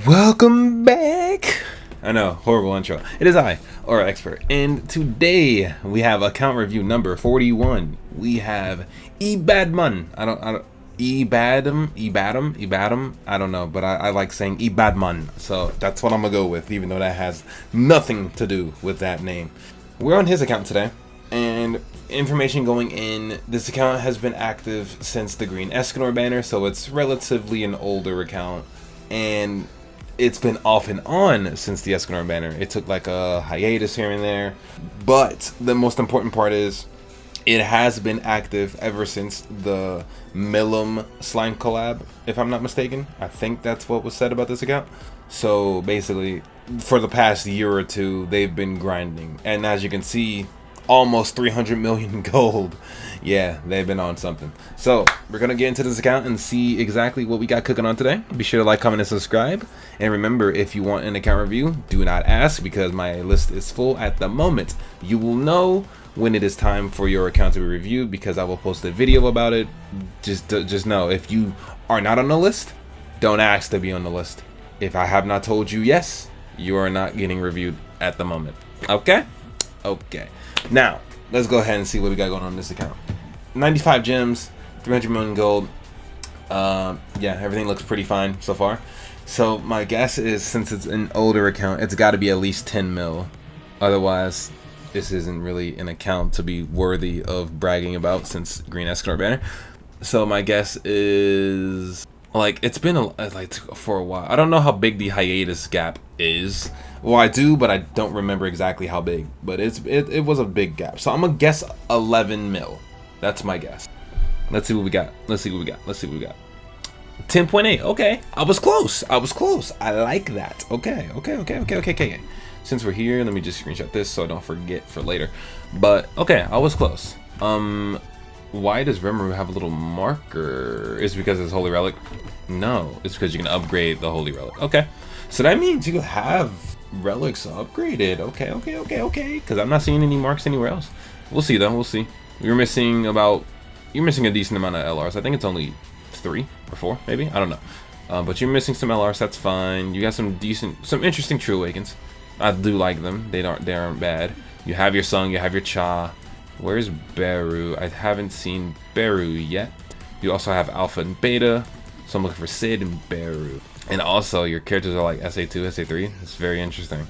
Welcome back. I know, horrible intro. It is I, Aura Expert, and today we have account review number 41. We have Ebadman. I don't Ebadam. I don't know, but I like saying Ebadman, so that's what I'm gonna go with, even though that has nothing to do with that name. We're on his account today, and information going in, this account has been active since the Green Escanor banner, so it's relatively an older account, and it's been off and on since the Escanor banner. It took like a hiatus here and there, but the most important part is it has been active ever since the Millum slime collab, if I'm not mistaken. I think that's what was said about this account. So basically, for the past year or two, they've been grinding, and as you can see, almost 300 million gold. Yeah, they've been on something. So we're gonna get into this account and see exactly what we got cooking on today. Be sure to like, comment, and subscribe. And remember, if you want an account review, do not ask, because my list is full at the moment. You will know when it is time for your account to be reviewed, because I will post a video about it. Just know, if you are not on the list, don't ask to be on the list. If I have not told you yes, you are not getting reviewed at the moment. Okay? Okay. Now, let's go ahead and see what we got going on in this account. 95 gems, 300 million gold. Yeah, everything looks pretty fine so far. So my guess is, since it's an older account, it's got to be at least 10 mil. Otherwise, this isn't really an account to be worthy of bragging about since Green Escanor banner. So my guess is, like, it's been for a while. I don't know how big the hiatus gap is. Well, I do, but I don't remember exactly how big. But it was a big gap. So I'm gonna guess 11 mil. That's my guess. Let's see what we got. 10.8. Okay, I was close. I like that. Okay. Since we're here, let me just screenshot this so I don't forget for later. But okay, I was close. Why does Rimuru have a little marker? Is it because it's Holy Relic? No, it's because you can upgrade the Holy Relic. Okay, so that means you have relics upgraded. Okay. Because I'm not seeing any marks anywhere else. We'll see though. We'll see. You're missing a decent amount of LRs. I think it's only 3 or 4, maybe. I don't know. But you're missing some LRs. That's fine. You got some interesting True Awakens. I do like them. They aren't bad. You have your Sung. You have your Cha. Where's Beru? I haven't seen Beru yet. You also have Alpha and Beta. So I'm looking for Sid and Beru. And also, your characters are like SA2, SA3. It's very interesting.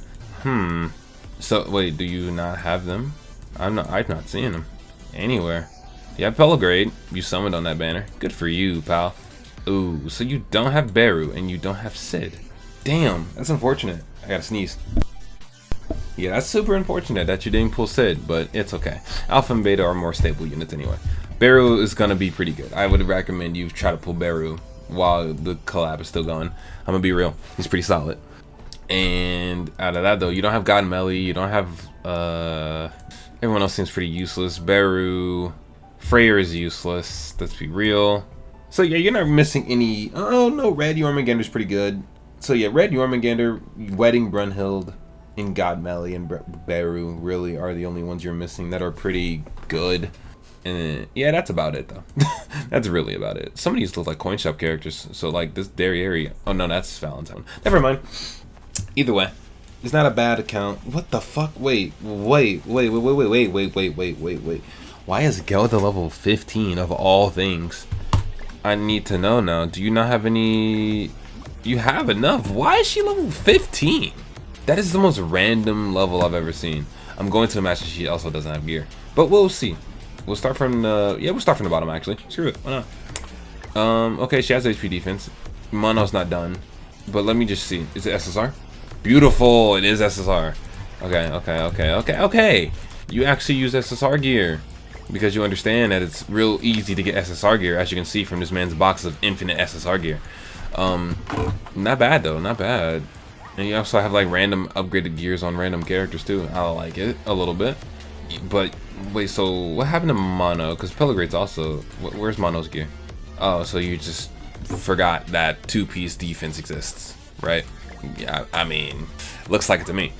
So, wait, do you not have them? I'm not seeing them anywhere. You have Pelgrade. You summoned on that banner. Good for you, pal. Ooh, so you don't have Beru and you don't have Sid. Damn, that's unfortunate. I gotta sneeze. Yeah, that's super unfortunate that you didn't pull Sid, but it's okay. Alpha and Beta are more stable units anyway. Beru is gonna be pretty good. I would recommend you try to pull Beru while the collab is still going. I'm gonna be real, he's pretty solid. And out of that though, you don't have God Melly, you don't have everyone else seems pretty useless. Beru, Freyr is useless, let's be real. So yeah, you're not missing any. Oh no, Red Jormungandr's pretty good. So yeah, Red Jormungandr, Wedding Brunhild, and God Melly and Beru really are the only ones you're missing that are pretty good. And yeah, that's about it though. That's really about it. Some of these look like coin shop characters. So like this Darieri. Oh no, that's Valentine. Never mind. Either way, it's not a bad account. What the fuck? Wait. Why is Gelda level 15 of all things? I need to know now. Do you not have any? You have enough. Why is she level 15? That is the most random level I've ever seen. I'm going to imagine she also doesn't have gear, but we'll see. We'll start from the bottom actually. Screw it. Why not? Okay, she has HP defense. Mono's not done, but let me just see. Is it SSR? Beautiful. It is SSR. Okay. You actually use SSR gear because you understand that it's real easy to get SSR gear, as you can see from this man's box of infinite SSR gear. Not bad though. Not bad. And you also have like random upgraded gears on random characters too. I like it a little bit. But wait, so what happened to Mono? Because Pelgrade's also. Where's Mono's gear? Oh, so you just forgot that 2-piece defense exists, right? Yeah, I mean, looks like it to me.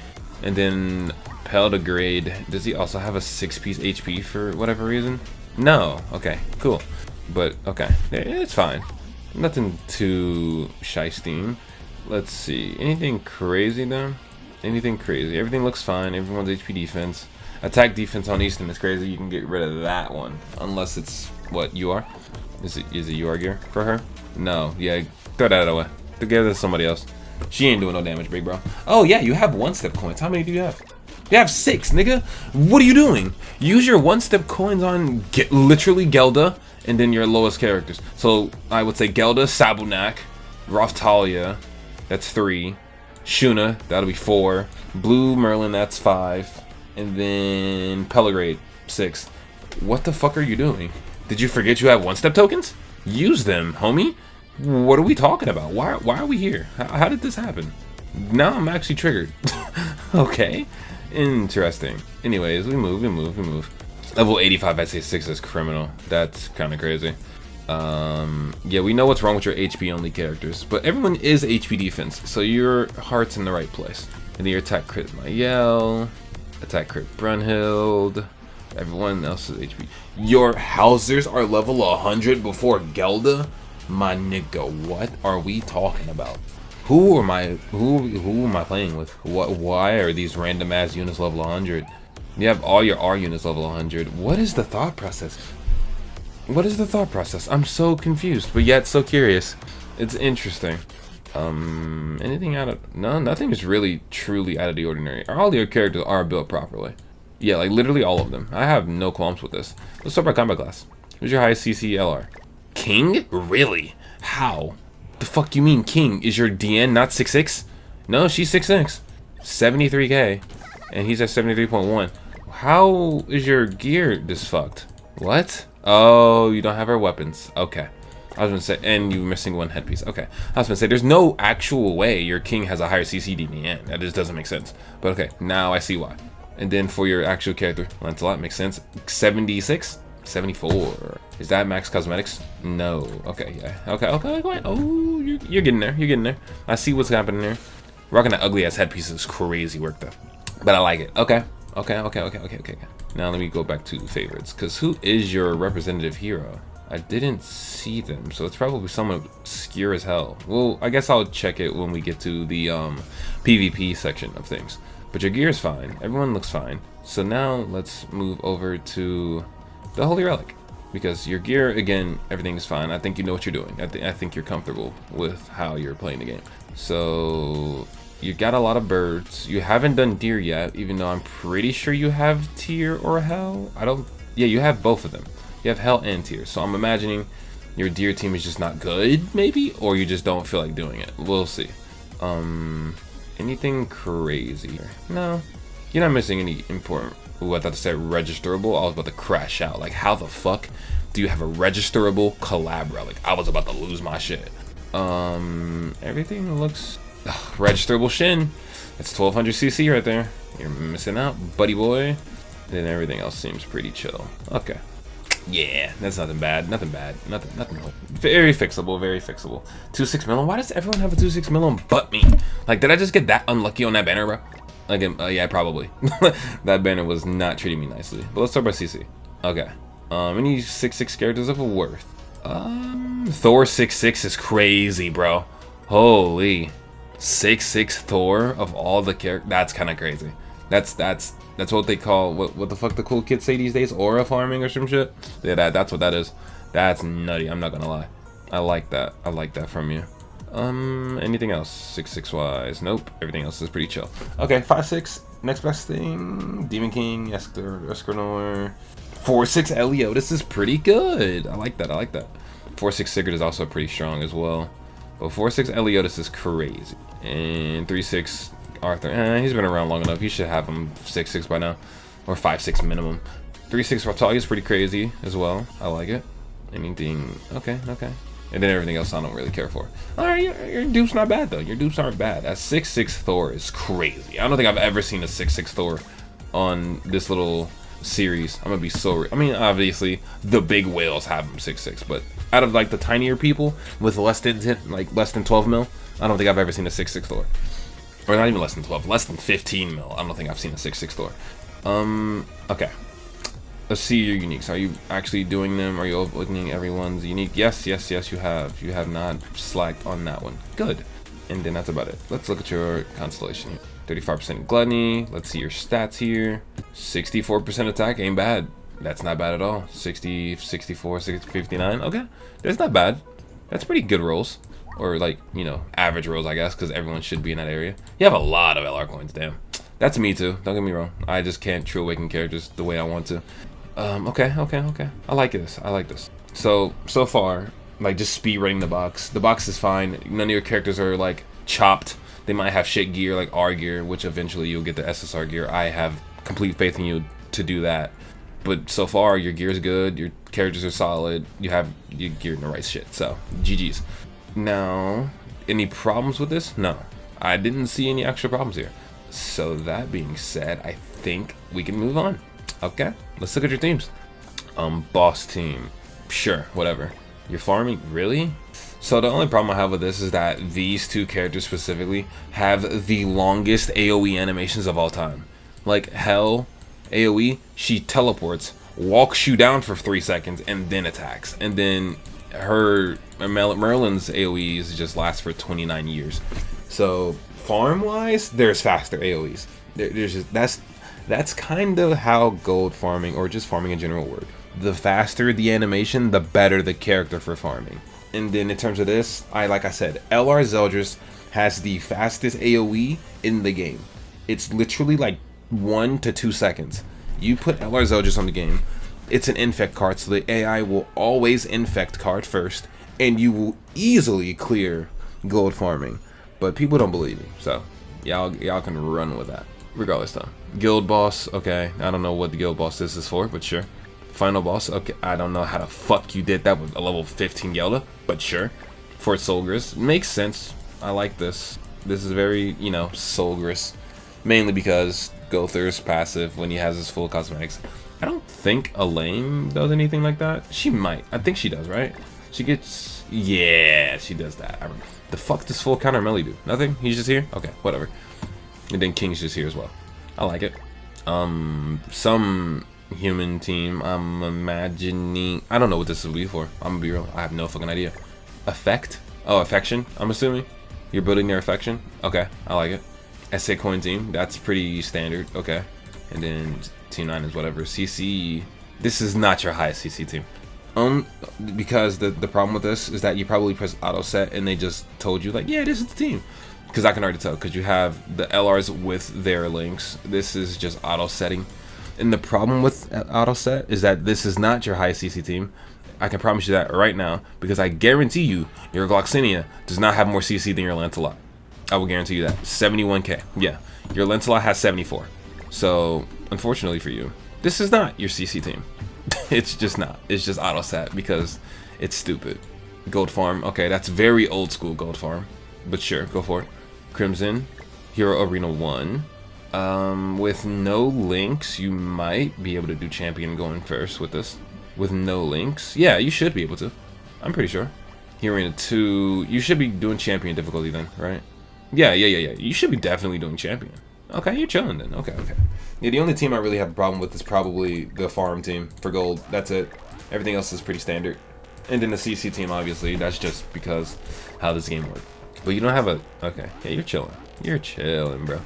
And then Pelgrade, does he also have a 6-piece HP for whatever reason? No. Okay, cool. But okay, it's fine. Nothing too shysting. Let's see. Anything crazy though? Anything crazy? Everything looks fine. Everyone's HP defense. Attack defense on Easton is crazy. You can get rid of that one. Unless it's what you are. Is it UR gear for her? No. Yeah, throw that away. Give it to somebody else. She ain't doing no damage, big bro. Oh yeah, you have one-step coins. How many do you have? You have 6, nigga. What are you doing? Use your one-step coins on literally Gelda and then your lowest characters. So I would say Gelda, Sabunak, Raftalia, that's 3. Shuna, that'll be 4. Blue Merlin, that's 5. And then Pellegrade, 6. What the fuck are you doing? Did you forget you have one-step tokens? Use them, homie. What are we talking about? Why are we here? How did this happen? Now I'm actually triggered. Okay. Interesting. Anyways, we move. Level 85, I'd say 6 is criminal. That's kind of crazy. Yeah, we know what's wrong with your HP only characters, but everyone is HP defense, so your heart's in the right place. And then your attack crit Mayel, attack crit Brunhild, everyone else is HP. Your Housers are level 100 before Gelda? My nigga, what are we talking about? Who am I playing with? Why are these random ass units level 100? You have all your R units level 100. What is the thought process? What is the thought process? I'm so confused, but yet so curious. It's interesting. Anything out of... No, nothing is really truly out of the ordinary. All your characters are built properly. Yeah, like literally all of them. I have no qualms with this. Let's start by combat class. Who's your highest CC LR? King? Really? How? The fuck you mean King? Is your DN not 6'6"? No, she's 6'6". 73k. And he's at 73.1. How is your gear this fucked? What? Oh, you don't have her weapons. Okay. I was gonna say, and you're missing one headpiece. Okay. I was gonna say, there's no actual way your King has a higher CC than DN. That just doesn't make sense. But okay, now I see why. And then for your actual character, Lancelot makes sense. 76? 74. Is that max cosmetics? No. Okay, yeah. Okay. Oh, you're getting there. You're getting there. I see what's happening there. Rocking that ugly ass headpiece is crazy work though. But I like it. Okay. Now let me go back to favorites. Because who is your representative hero? I didn't see them, so it's probably someone obscure as hell. Well, I guess I'll check it when we get to the PvP section of things. But your gear is fine. Everyone looks fine. So now let's move over to the Holy Relic. Because your gear, again, everything's fine. I think you know what you're doing. I think you're comfortable with how you're playing the game. So you got a lot of birds. You haven't done deer yet, even though I'm pretty sure you have Tyr or Hell. Yeah, you have both of them. You have Hell and Tyr. So I'm imagining your deer team is just not good, maybe, or you just don't feel like doing it. We'll see. Anything crazy? No, you're not missing any important. Ooh, I thought to say registerable. I was about to crash out. Like, how the fuck do you have a registerable collab relic? I was about to lose my shit. Everything looks registerable Shin. That's 1200 CC right there. You're missing out, buddy boy. And then everything else seems pretty chill. Okay. Yeah, that's nothing bad. Nothing. Very fixable. 2.6 million. Why does everyone have a 2.6 million but me? Like, did I just get that unlucky on that banner, bro? Again, yeah, probably. That banner was not treating me nicely. But let's start by CC. Okay. Any 6.6 characters of worth? Thor 6.6 is crazy, bro. Holy. 6'6" Thor of all the characters. That's kind of crazy. That's what they call what the fuck the cool kids say these days, aura farming or some shit. Yeah, that's what that is. That's nutty. I'm not gonna lie. I like that from you. Anything else 6'6" wise? Nope. Everything else is pretty chill. Okay, 5'6". Next best thing, Demon King, Escanor, 4'6" Elio. This is pretty good. I like that. 4'6" Sigurd is also pretty strong as well. But 4'6" Eliotis is crazy. And 3'6" Arthur, he's been around long enough. You should have him 6'6" by now. Or 5'6" minimum. 3'6" Raftalia is pretty crazy as well. I like it. Anything, okay. And then everything else I don't really care for. Alright, your dupes not bad though. Your dupes aren't bad. That 6'6" Thor is crazy. I don't think I've ever seen a 6'6" Thor on this little series. I'm gonna be so... I mean, obviously, the big whales have them 6'6", but out of like the tinier people with less than 12 mil, I don't think I've ever seen a 6'6" Thor. Or not even less than 12, less than 15 mil. I don't think I've seen a 6'6" Thor. Okay. Let's see your uniques. Are you actually doing them? Are you opening everyone's unique? Yes, you have. You have not slacked on that one. Good. And then that's about it. Let's look at your constellation here. 35% gluttony. Let's see your stats here. 64% attack, ain't bad. That's not bad at all. 60, 64, 60, 59. Okay, that's not bad. That's pretty good rolls. Or like, you know, average rolls, I guess, because everyone should be in that area. You have a lot of LR coins, damn. That's me too, don't get me wrong. I just can't true awaken characters the way I want to. Okay. I like this, So far, like just speed running the box. The box is fine. None of your characters are like chopped. They might have shit gear like R gear, which eventually you'll get the SSR gear. I have complete faith in you to do that. But so far, your gear is good. Your characters are solid. You have your gear in the right shit. So GG's. Now, any problems with this? No, I didn't see any extra problems here. So that being said, I think we can move on. Okay, let's look at your teams. Boss team. Sure, whatever. You're farming? Really? So the only problem I have with this is that these two characters specifically have the longest AoE animations of all time. Like Hell AoE, she teleports, walks you down for 3 seconds, and then attacks. And then her Merlin's AoEs just last for 29 years. So farm-wise, there's faster AoEs. There's just that's kind of how gold farming or just farming in general work. The faster the animation, the better the character for farming. And then in terms of this, like I said, LR Zeldris has the fastest AoE in the game. It's literally like 1 to 2 seconds. You put LR Zeldris on the game, it's an infect card, so the AI will always infect card first, and you will easily clear gold farming. But people don't believe me, so y'all can run with that. Regardless though. Guild boss, okay. I don't know what the guild boss is for, but sure. Final boss, okay. I don't know how the fuck you did that with a level 15 Gelda, but sure. Fort Solgris, makes sense. I like this. This is very, you know, Solgris. Mainly because Gother's passive when he has his full cosmetics. I don't think Elaine does anything like that. She might. I think she does, right? She gets... Yeah, she does that. The fuck does full counter melee do? Nothing? He's just here? Okay, whatever. And then King's just here as well. I like it. Some human team, I'm imagining... I don't know what this will be for. I'm gonna be real. I have no fucking idea. Effect? Oh, affection, I'm assuming. You're building their affection? Okay, I like it. SA coin team, that's pretty standard. Okay. And then Team 9 is whatever. CC, this is not your highest CC team. Because the problem with this is that you probably press auto set and they just told you like, yeah, this is the team. Because I can already tell, because you have the LRs with their links. This is just auto setting. And the problem with auto set is that this is not your highest CC team. I can promise you that right now, because I guarantee you your Gloxinia does not have more CC than your Lancelot. I will guarantee you that. 71k. Yeah, your Lancelot has 74. So unfortunately for you, this is not your CC team. It's just not. It's just auto set because it's stupid. Gold farm. Okay, that's very old school gold farm, but sure, go for it. Crimson, Hero Arena 1. With no links, you might be able to do champion going first with this. With no links, yeah, you should be able to. I'm pretty sure. Hero Arena 2, you should be doing champion difficulty then, right? Yeah. You should be definitely doing champion. Okay, you're chilling then. Okay. Yeah, the only team I really have a problem with is probably the farm team for gold. That's it. Everything else is pretty standard. And then the CC team, obviously, that's just because how this game works. But you don't have a... Okay, yeah, you're chilling. You're chilling, bro.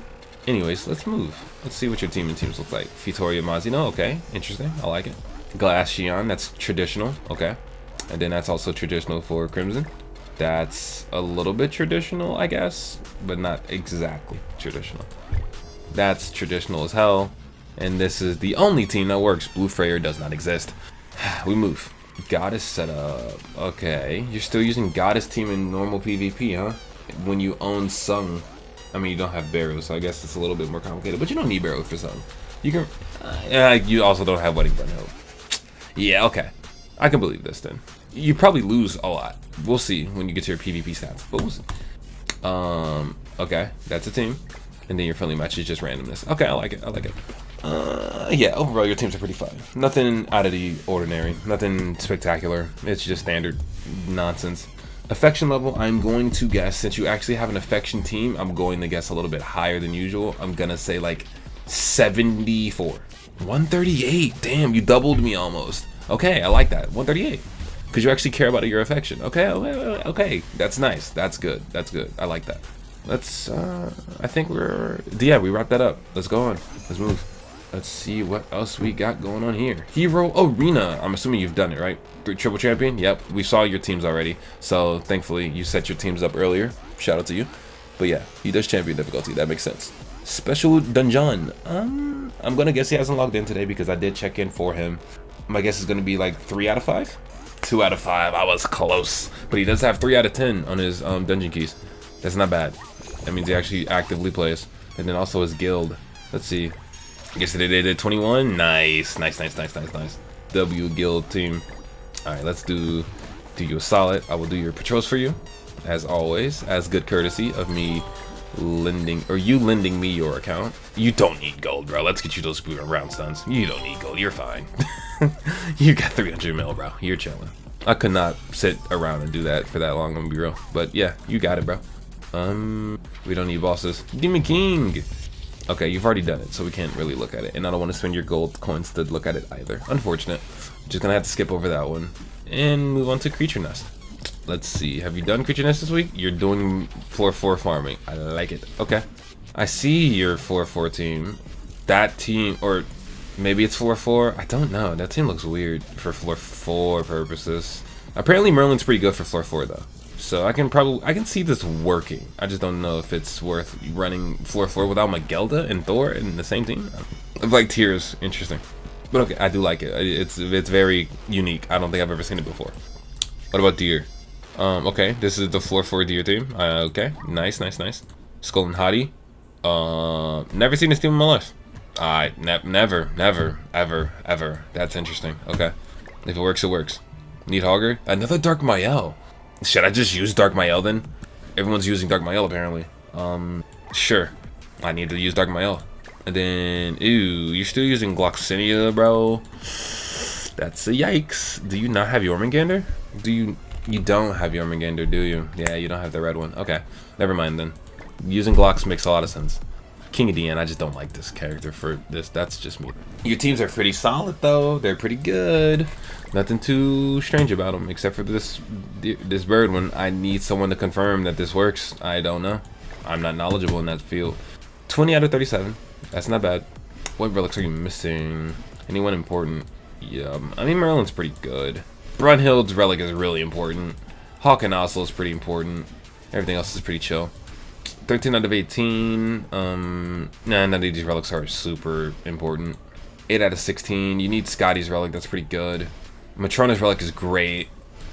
Anyways, let's move. Let's see what your team and teams look like. Fitoria Mazino, okay, interesting. I like it. Glass Xion, that's traditional. Okay. And then that's also traditional for Crimson. That's a little bit traditional, I guess, but not exactly traditional. That's traditional as hell. And this is the only team that works. Blue Freyr does not exist. We move. Goddess setup. Okay, you're still using Goddess team in normal PvP, huh? When you own Sung. I mean, you don't have Barrow, so I guess it's a little bit more complicated. But you don't need Barrow for Sung. You can... you also don't have Wedding Burn Hope. Yeah, okay. I can believe this then. You probably lose a lot. We'll see when you get to your PvP stats. But we'll see. Okay, that's a team. And then your friendly match is just randomness. Okay, I like it. Yeah, overall your teams are pretty fun. Nothing out of the ordinary. Nothing spectacular. It's just standard nonsense. Affection level, I'm going to guess, since you actually have an affection team, I'm going to guess a little bit higher than usual. I'm gonna say like 74. 138. Damn, you doubled me almost. Okay, I like that. 138. because you actually care about your affection. Okay, okay, that's nice. That's good. That's good. I like that. Let's. I think yeah, we wrapped that up. Let's go on. Let's move. Let's see what else we got going on here. Hero Arena. I'm assuming you've done it, right? Triple champion. Yep. We saw your teams already. So thankfully you set your teams up earlier. Shout out to you. But yeah, he does champion difficulty. That makes sense. Special dungeon. I'm gonna guess he hasn't logged in today because I did check in for him. My guess is gonna be like 3 out of 5. 2 out of 5. I was close, but he does have 3 out of 10 on his dungeon keys. That's not bad. That means he actually actively plays. And then also his guild. Let's see. I guess they did 21. Nice. W guild team. All right, let's do you a solid. I will do your patrols for you, as always, as good courtesy of me lending me your account. You don't need gold, bro. Let's get you those round stuns. You don't need gold. You're fine. You got 300 mil, bro. You're chilling. I could not sit around and do that for that long. I'm gonna be real, but yeah, you got it, bro. We don't need bosses. Demon King. Okay, you've already done it, so we can't really look at it. And I don't want to spend your gold coins to look at it either. Unfortunate. Just gonna have to skip over that one. And move on to Creature Nest. Let's see. Have you done Creature Nest this week? You're doing floor 4 farming. I like it. Okay. I see your floor 4 team. That team, or maybe it's floor 4. I don't know. That team looks weird for floor 4 purposes. Apparently Merlin's pretty good for floor 4 though. So I can see this working. I just don't know if it's worth running floor 4 without Magelda and Thor in the same team. Like tiers, interesting. But okay, I do like it. It's very unique. I don't think I've ever seen it before. What about Deer? Okay, this is the floor 4 Deer team. Okay, nice. Skull and Hottie. Never seen this team in my life. Never, ever. That's interesting. Okay, if it works, it works. Need Hogger. Another Dark Mael. Should I just use Dark Mael then? Everyone's using Dark Mael apparently. Sure. I need to use Dark Mael. And then, ew, you're still using Gloxinia, bro. That's a yikes. Do you not have Jormungandr? You don't have Jormungandr, do you? Yeah, you don't have the red one. Okay, never mind then. Using Glox makes a lot of sense. King of DN, I just don't like this character for this. That's just me. Your teams are pretty solid though. They're pretty good. Nothing too strange about them except for this bird one. I need someone to confirm that this works. I don't know. I'm not knowledgeable in that field. 20 out of 37. That's not bad. What relics are you missing? Anyone important? Yeah, I mean Merlin's pretty good. Brunhild's relic is really important. Hawk and Oslo is pretty important. Everything else is pretty chill. 13 out of 18. None of these relics are super important. 8 out of 16. You need Scotty's relic. That's pretty good. Matrona's relic is great.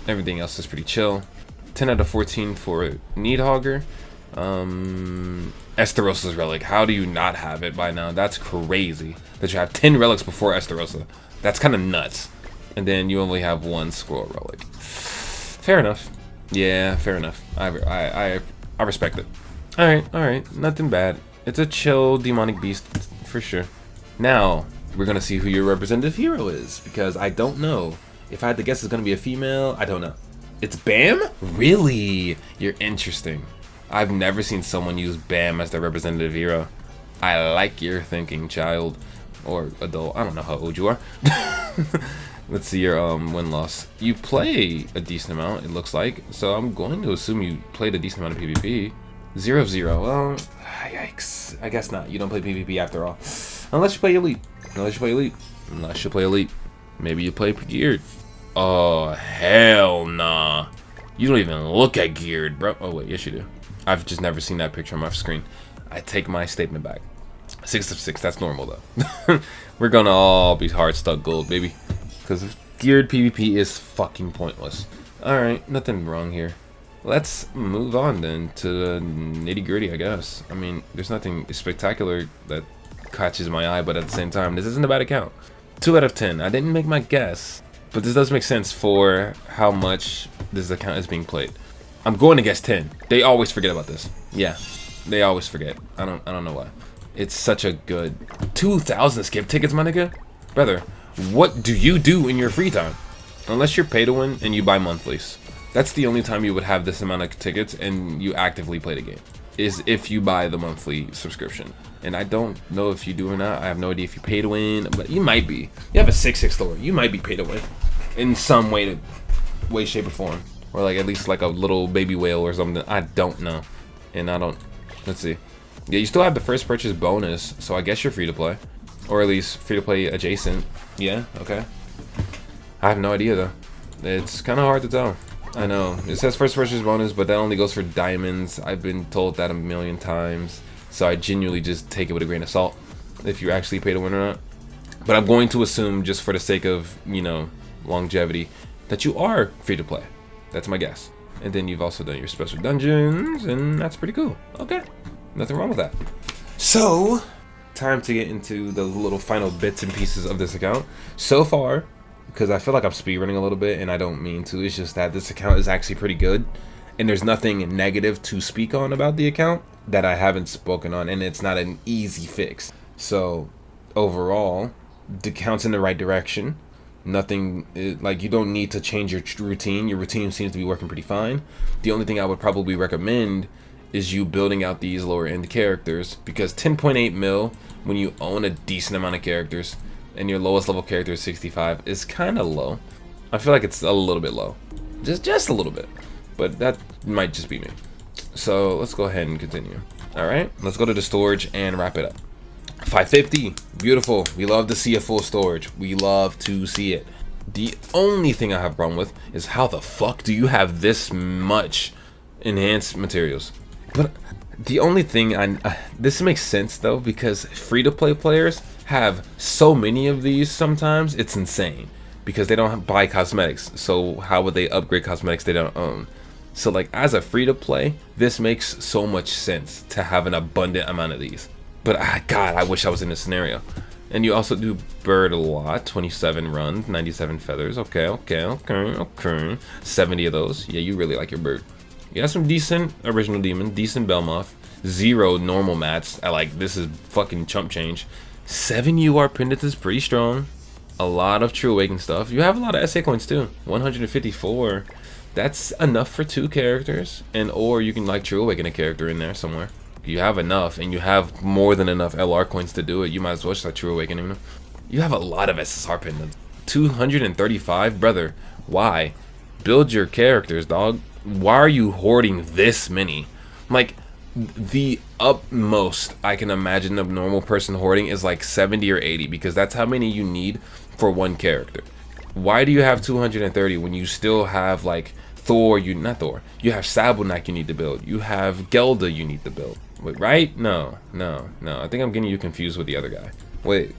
Everything else is pretty chill. 10 out of 14 for Needhogger. Esterosa's relic. How do you not have it by now? That's crazy. That you have 10 relics before Esterosa. That's kind of nuts. And then you only have 1 Squirrel relic. Fair enough. Yeah, fair enough. I respect it. Alright, nothing bad. It's a chill demonic beast for sure. Now, we're gonna see who your representative hero is, because I don't know. If I had to guess it's gonna be a female, I don't know. It's Bam? Really? You're interesting. I've never seen someone use Bam as their representative hero. I like your thinking, child. Or adult. I don't know how old you are. Let's see your win-loss. You play a decent amount, it looks like. So I'm going to assume you played a decent amount of PvP. 0-0. Well, yikes. I guess not. You don't play PvP after all. Unless you play Elite. Unless you play Elite. Maybe you play Geared. Oh, hell nah. You don't even look at Geared, bro. Oh, wait. Yes, you do. I've just never seen that picture on my screen. I take my statement back. 6 of 6. That's normal, though. We're gonna all be hard stuck gold, baby. Because Geared PvP is fucking pointless. Alright, nothing wrong here. Let's move on then to the nitty-gritty, I guess. I mean, there's nothing spectacular that catches my eye, but at the same time, this isn't a bad account. 2 out of 10. I didn't make my guess, but this does make sense for how much this account is being played. I'm going to guess 10. They always forget about this. Yeah, they always forget. I don't know why. It's such a good 2,000 skip tickets, my nigga. Brother, what do you do in your free time? Unless you're pay to win and you buy monthlies. That's the only time you would have this amount of tickets and you actively play the game, is if you buy the monthly subscription. And I don't know if you do or not. I have no idea if you pay to win, but you might be. You have a 6-6 store. You might be pay to win in some way to way, shape, or form. Or like at least like a little baby whale or something. I don't know. And I don't, let's see. Yeah, you still have the first purchase bonus, so I guess you're free to play. Or at least free to play adjacent. Yeah, okay. I have no idea though. It's kind of hard to tell. I know. It says first purchase bonus, but that only goes for diamonds. I've been told that a million times. So I genuinely just take it with a grain of salt if you actually pay to win or not. But I'm going to assume, just for the sake of, you know, longevity, that you are free to play. That's my guess. And then you've also done your special dungeons, and that's pretty cool. Okay. Nothing wrong with that. So, time to get into the little final bits and pieces of this account. So far, because I feel like I'm speedrunning a little bit, and I don't mean to, it's just that this account is actually pretty good. And there's nothing negative to speak on about the account that I haven't spoken on, and it's not an easy fix. So, overall, the account's in the right direction. Nothing, like, you don't need to change your routine. Your routine seems to be working pretty fine. The only thing I would probably recommend is you building out these lower end characters, because 10.8 mil when you own a decent amount of characters and your lowest level character is 65 is kind of low. I feel like it's a little bit low, just a little bit, but that might just be me. So let's go ahead and continue. All right, let's go to the storage and wrap it up. 550, beautiful. We love to see a full storage. We love to see it. The only thing I have a problem with is how the fuck do you have this much enhanced materials? But the only thing this makes sense though, because free-to-play players have so many of these sometimes, it's insane, because they don't buy cosmetics. So how would they upgrade cosmetics they don't own? So like, as a free-to-play, this makes so much sense to have an abundant amount of these. But God, I wish I was in this scenario. And you also do bird a lot. 27 runs, 97 feathers. Okay. 70 of those. Yeah, you really like your bird. You have some decent original demon, decent Belmoth, 0 normal mats. I like, this is fucking chump change. 7 UR pendants is pretty strong. A lot of True Awaken stuff. You have a lot of SA coins too. 154. That's enough for 2 characters. And or you can like True Awaken a character in there somewhere. You have enough, and you have more than enough LR coins to do it. You might as well just like True Awakening. You have a lot of SSR pendants. 235, brother. Why? Build your characters, dog. Why are you hoarding this many? Like, the utmost I can imagine a normal person hoarding is like 70 or 80, because that's how many you need for one character. Why do you have 230 when you still have like Thor? You have Sabelknight you need to build. You have Gelda you need to build. Wait, right? No. I think I'm getting you confused with the other guy. Wait,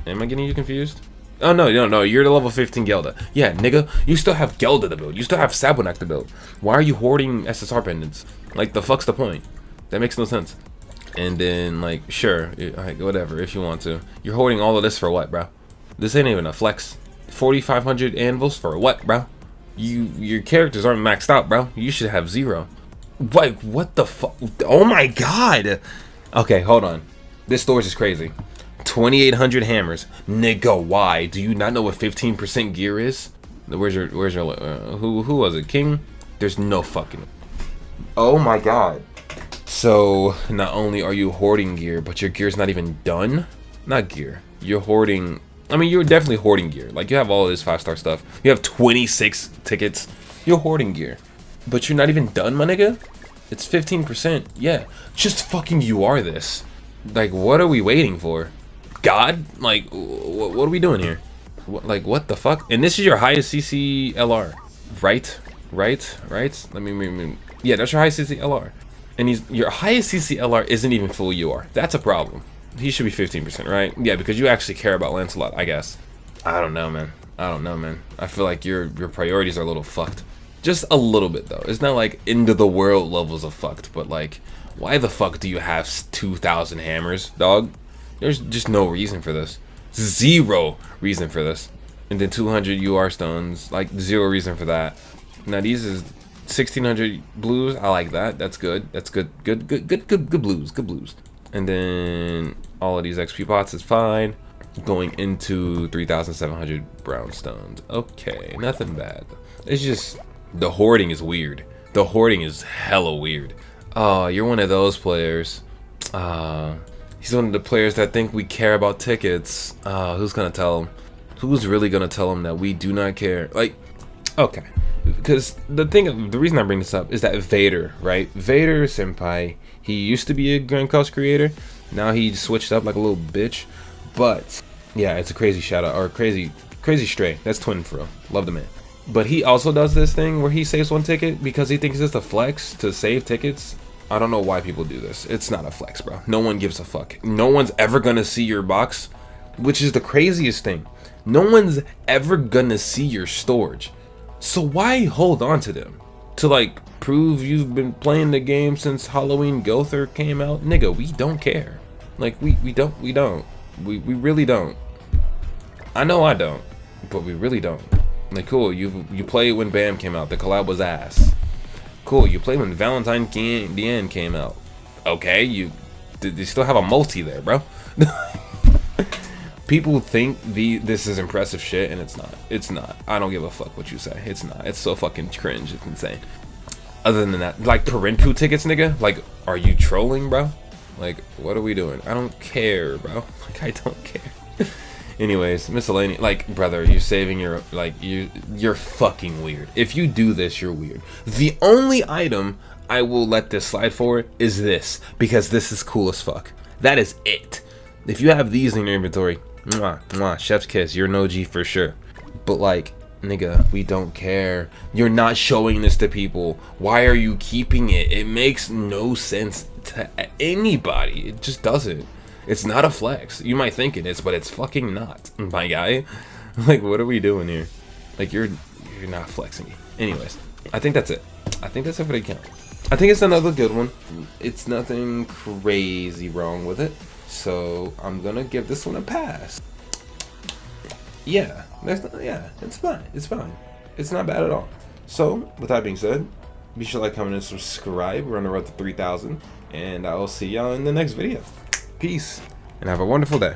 am I getting you confused? Oh no, you're the level 15 Gelda. Yeah, nigga, you still have Gelda to build. You still have Sabelknight to build. Why are you hoarding SSR pendants? Like, the fuck's the point? That makes no sense. And then, like, sure, whatever, if you want to. You're hoarding all of this for what, bro? This ain't even a flex. 4,500 anvils for what, bro? Your characters aren't maxed out, bro. You should have 0. Like, what the fuck? Oh my god. Okay, hold on. This storage is crazy. 2,800 hammers, nigga. Why do you not know what 15% gear is? Where's your who was it, King? There's no fucking. Oh my god. So not only are you hoarding gear, but your gear's not even done. Not gear, you're hoarding. I mean, you're definitely hoarding gear. Like, you have all of this 5-star stuff. You have 26 tickets. You're hoarding gear, but you're not even done, my nigga. It's 15%. Yeah, just fucking you are this. Like, what are we waiting for? God, like, what are we doing here? What the fuck? And this is your highest CC LR, right? Let me. Yeah, that's your highest CC LR. And your highest CC LR isn't even full UR. That's a problem. He should be 15%, right? Yeah, because you actually care about Lancelot, I guess. I don't know, man. I feel like your priorities are a little fucked. Just a little bit, though. It's not like end of the world levels of fucked, but like, why the fuck do you have 2,000 hammers, dog? There's just no reason for this. 0 reason for this. And then 200 UR stones, like 0 reason for that. Now these is 1,600 blues. I like that. That's good. That's good. Good blues. And then all of these XP pots is fine. Going into 3,700 brown stones. Okay, nothing bad. It's just the hoarding is weird. The hoarding is hella weird. Oh, you're one of those players. He's one of the players that think we care about tickets. Who's gonna tell him? Who's really gonna tell him that we do not care? Like, Okay, because the reason I bring this up is that Vader, right? Vader Senpai, he used to be a Grandcross creator. Now he switched up like a little bitch. But yeah, it's a crazy shout out, or crazy stray. That's twin for real. Love the man. But he also does this thing where he saves one ticket because he thinks it's a flex to save tickets. I don't know why people do this. It's not a flex, bro. No one gives a fuck. No one's ever gonna see your box, which is the craziest thing. No one's ever gonna see your storage. So why hold on to them? To like prove you've been playing the game since Halloween Gother came out? Nigga, we don't care. Like we really don't. I know I don't, but we really don't. Like, cool, you played when BAM came out. The collab was ass. Cool, you played when Valentine Dien came out. Okay, you still have a multi there, bro. People think this is impressive shit, and it's not. It's not. I don't give a fuck what you say. It's not. It's so fucking cringe. It's insane. Other than that, like Parinku tickets, nigga. Like, are you trolling, bro? Like, what are we doing? I don't care, bro. Like, I don't care. Anyways, miscellaneous. Like, brother, you're saving your, like, you're fucking weird. If you do this, you're weird. The only item I will let this slide for is this, because this is cool as fuck. That is it. If you have these in your inventory, mwah, mwah, chef's kiss, you're an OG for sure. But like, nigga, we don't care. You're not showing this to people. Why are you keeping it? It makes no sense to anybody. It just doesn't. It's not a flex. You might think it is, but it's fucking not, my guy. Like, what are we doing here? Like, you're not flexing. Anyways, I think that's it. I think that's it for the account. I think it's another good one. It's nothing crazy wrong with it, so I'm gonna give this one a pass. Yeah, it's fine. It's fine. It's not bad at all. So, with that being said, be sure to like, comment, and subscribe. We're on the road to 3,000, and I will see y'all in the next video. Peace, and have a wonderful day.